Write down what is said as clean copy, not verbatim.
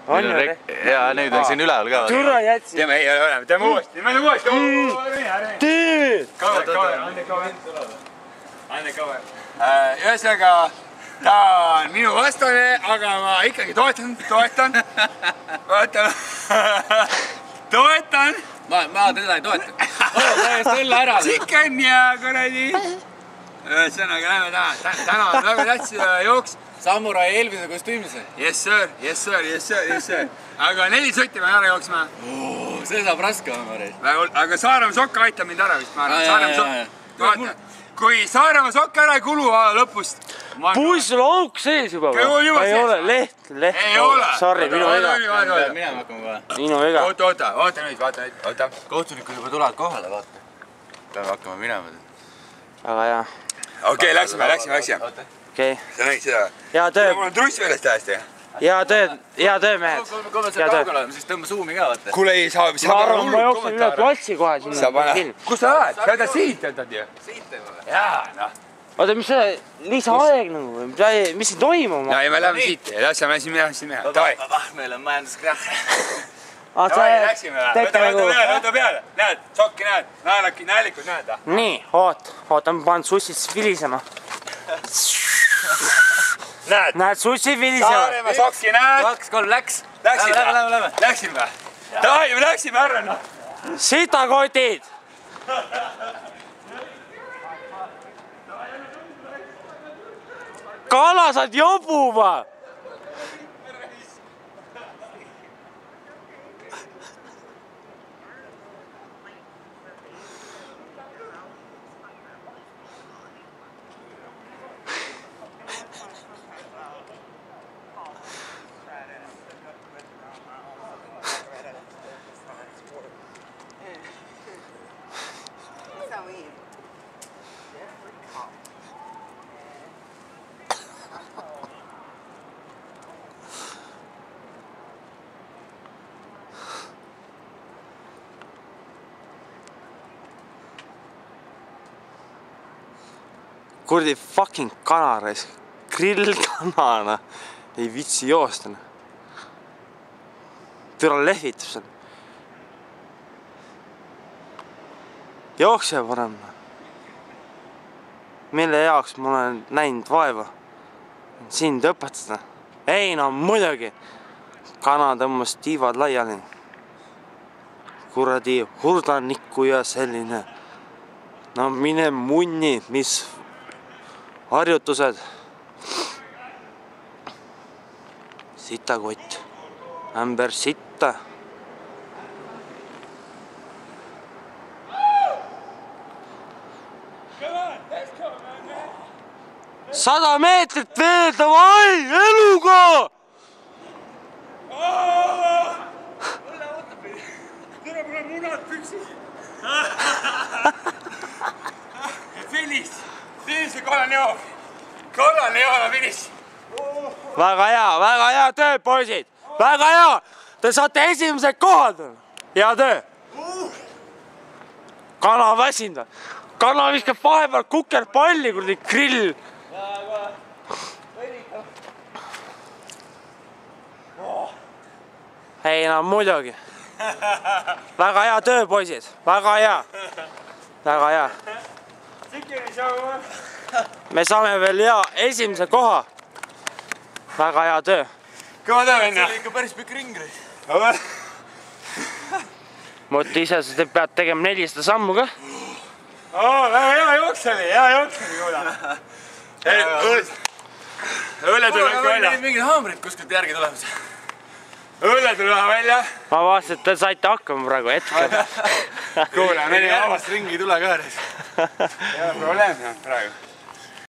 Jaa, nüüd on siin üleval ka. Türa jätsi. Teeme uuesti. Tee! Ande cover. Ühesõnaga, ta on minu vastane, aga ma ikkagi toetan. Ma teda ei toeta. Täiesti õlle ära. Chicken ja kuradi. Ühesõnaga, lähme täna on väga tähtis jooks. Samurai Elvise kostüümlise. Yes sir. Aga 4 sotti pean ära jooksma. See saab raske olema, Maris. Aga Saaremaa sokk aitab mind ära vist, ma arvan. Kui Saaremaa sokk ära ei kulu lõpust. Puis sul auk sees juba või? Ei ole, leht. Ei ole. Sorry, minu vega. Minema hakkama kohe. Minu vega. Oota nüüd. Kohtunikud juba tulevad kohale, vaata. Peame hakkama minema. Aga jah. Okei, läksime. Okei. Sa nägid seda? Hea töö. Mul on truss veres tähesti. Hea töö, mehed. Kui me seal kaugel oleme, siis tõmba suumi ka, vaata. Kuule ei saa. Ma arvan, ma jooksen üle platsi kohe sinna. Kus sa lähed? Sa oled siit jätad ju? Siit ei ole. Jaa, noh. Oota, mis see lisaaeg nagu? Mis siin toimub? No ei, me läheme siit. Läksime siin meha. Davai. Meil on majanduskrahh. Läksime. Võta peale. Näed, sokki näed. Näelikud näed. Nii, oota, ma panen sussid vilisema. Näed, sussid vilisema. Saaremaa sokki näed. 2, 3, läks. Läksime. Läksime. Davai, me läksime ära. Sitakotid! Kalasad jobuva! Kurdi fucking kanarais, grillkanana, ei vitsi joosta. Türa lehvitab seal. Jookse parem. Mille jaoks ma olen näinud vaeva sind õpetada. Ei, no muidugi. Kana tõmmas tiivad laiali. Kuradi hurdanikku ja selline. No mine munni, mis harjutused. Sitakott. Ämber sitta. Sada meetrit veel, davai, eluga! Tere, mul on munad püksis. Finish see kollane joon on finish. Väga hea töö, poisid. Väga hea. Te saate esimesed kohad. Hea töö. Kana väsinud. Kana viskab vahepeal kukerpalli, kurdi grill. Ei, no muidugi. Väga hea töö, poisid. Väga hea. Me saame veel esimese koha. Väga hea töö. Kõva töö, venna. See oli ikka päris pikk ring. Mõtle ise, sa pead tegema 400 sammu ka. Väga hea jooks oli, kuule. Õlle tuleb välja. Mingid haamrid kuskilt järgi tulemas. Õlle tuleb välja. Ma vaatasin, et te saite hakkama praegu hetkel. Kuule, järgmist ringi ei tule ka. Ei ole probleem praegu.